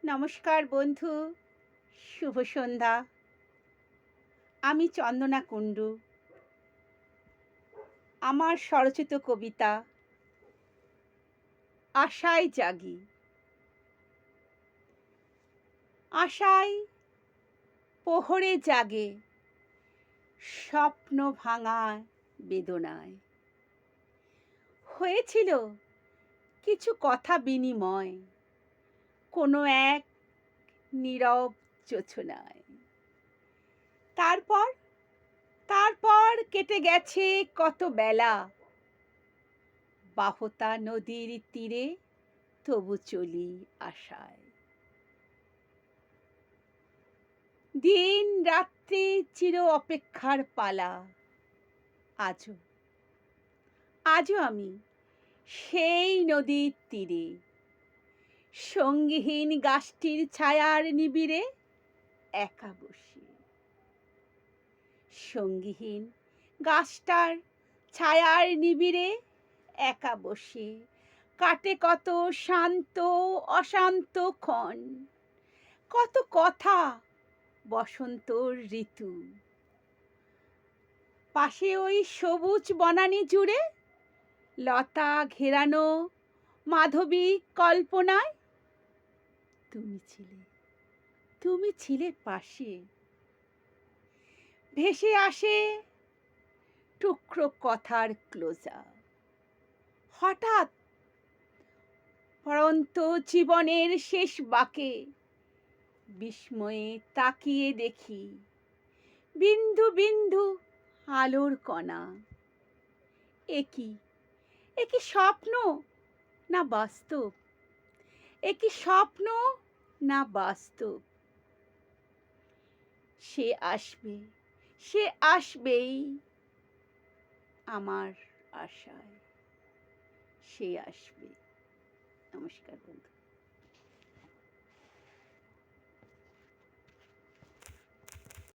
নমস্কার বন্ধু, শুভ সন্ধ্যা। আমি চন্দনা কুণ্ডু। আমার স্বরচিত কবিতা আশায় জাগি। আশায় প্রহরে জাগে, স্বপ্ন ভাঙায় বেদনায়। হয়েছিল কিছু কথা বিনিময়, কোনো এক নীরব জোছনায়। তারপর তারপর কেটে গেছে কত বেলা, বাহতা নদীর তীরে তবু চলি আশায়। দিন রাত্রি চির অপেক্ষার পালা। আজও আজও আমি সেই নদীর তীরে, সঙ্গীহীন গাছটির ছায়ার নিবিড়ে একা বসে। সঙ্গীহীন গাছটার ছায়ার নিবিড়ে একা বসে কাটে কত শান্ত অশান্ত ক্ষণ, কত কথা বসন্তর ঋতু। পাশে ওই সবুজ বনানী জুড়ে লতা ঘেরানো মাধবী কল্পনায় তুমি ছিলে পাশে। ভেসে আসে টুকরো কথার ক্লোজা। হঠাৎ পরন্ত জীবনের শেষ বাঁকে বিস্ময়ে তাকিয়ে দেখি বিন্দু বিন্দু আলোর কণা। একি একি স্বপ্ন না বাস্তব, একি স্বপ্ন না বাস্তব। সে আসবে, সে আসবেই আমার আশায়, সে আসবে। নমস্কার বন্ধু।